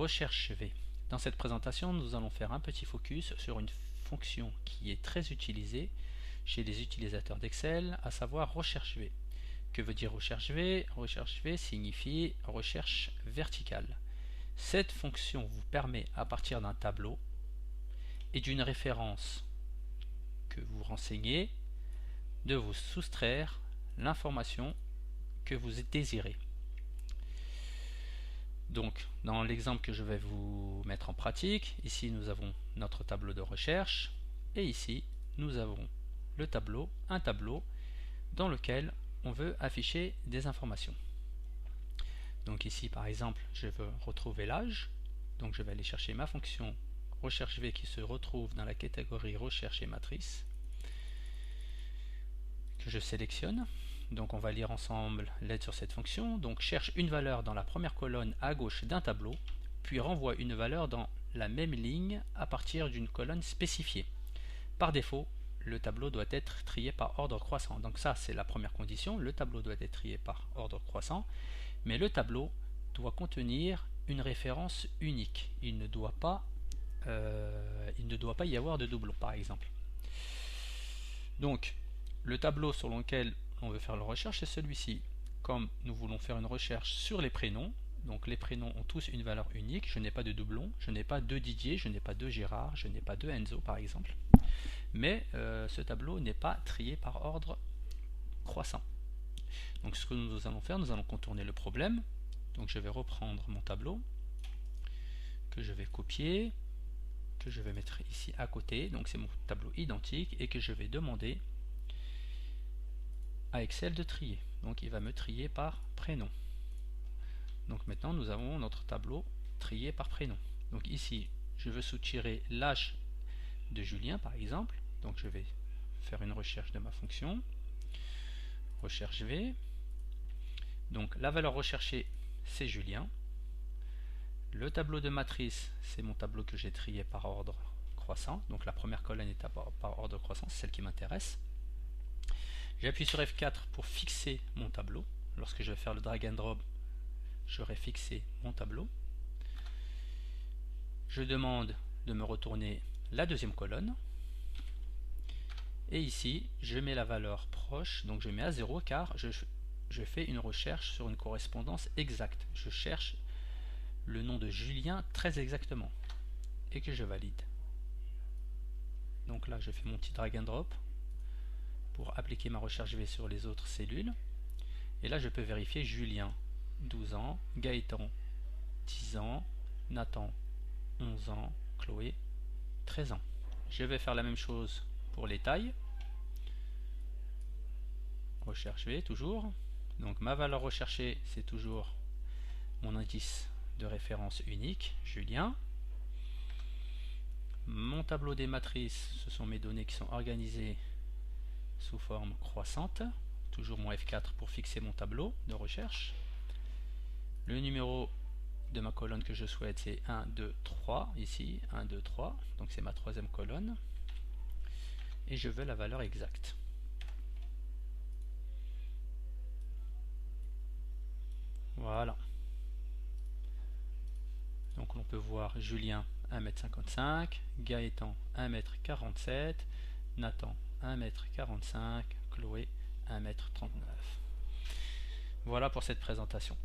recherche V. Dans cette présentation, nous allons faire un petit focus sur une fonction qui est très utilisée chez les utilisateurs d'Excel, à savoir recherche V. Que veut dire recherche V? Recherche V signifie recherche verticale. Cette fonction vous permet, à partir d'un tableau et d'une référence que vous renseignez, de vous soustraire l'information que vous désirez. Donc, dans l'exemple que je vais vous mettre en pratique, ici nous avons notre tableau de recherche et ici nous avons le tableau, un tableau dans lequel on veut afficher des informations. Donc ici par exemple je veux retrouver l'âge, donc je vais aller chercher ma fonction recherche V qui se retrouve dans la catégorie recherche et matrice que je sélectionne. Donc on va lire ensemble l'aide sur cette fonction. Donc cherche une valeur dans la première colonne à gauche d'un tableau, puis renvoie une valeur dans la même ligne à partir d'une colonne spécifiée. Par défaut, le tableau doit être trié par ordre croissant. Donc ça c'est la première condition, le tableau doit être trié par ordre croissant, mais le tableau doit contenir une référence unique. Il ne doit pas y avoir de doublons par exemple. Donc le tableau sur lequel on veut faire la recherche, c'est celui-ci. Comme nous voulons faire une recherche sur les prénoms, donc les prénoms ont tous une valeur unique, je n'ai pas de doublons, je n'ai pas de Didier, je n'ai pas de Gérard, je n'ai pas de Enzo par exemple. Mais ce tableau n'est pas trié par ordre croissant. Donc ce que nous allons faire, nous allons contourner le problème. Donc je vais reprendre mon tableau, que je vais copier, que je vais mettre ici à côté, donc c'est mon tableau identique, et que je vais demander à Excel de trier. Donc il va me trier par prénom. Donc maintenant nous avons notre tableau trié par prénom. Donc ici je veux soutirer l'âge de Julien par exemple. Donc je vais faire une recherche de ma fonction. Recherche V. Donc la valeur recherchée c'est Julien. Le tableau de matrice c'est mon tableau que j'ai trié par ordre croissant. Donc la première colonne est par ordre croissant, c'est celle qui m'intéresse. J'appuie sur F4 pour fixer mon tableau. Lorsque je vais faire le drag and drop, j'aurai fixé mon tableau. Je demande de me retourner la deuxième colonne. Et ici, je mets la valeur proche, donc je mets à 0 car je fais une recherche sur une correspondance exacte. Je cherche le nom de Julien très exactement et que je valide. Donc là, je fais mon petit drag and drop pour appliquer ma recherche V sur les autres cellules. Et là, je peux vérifier Julien, 12 ans, Gaëtan, 10 ans, Nathan, 11 ans, Chloé, 13 ans. Je vais faire la même chose pour les tailles. Recherche V, toujours. Donc ma valeur recherchée, c'est toujours mon indice de référence unique, Julien. Mon tableau des matrices, ce sont mes données qui sont organisées sous forme croissante, toujours mon F4 pour fixer mon tableau de recherche. Le numéro de ma colonne que je souhaite c'est 1, 2, 3, ici 1, 2, 3, donc c'est ma troisième colonne, et je veux la valeur exacte. Voilà. Donc on peut voir Julien 1m55, Gaëtan 1m47, Nathan 1m45, Chloé 1m39. Voilà pour cette présentation.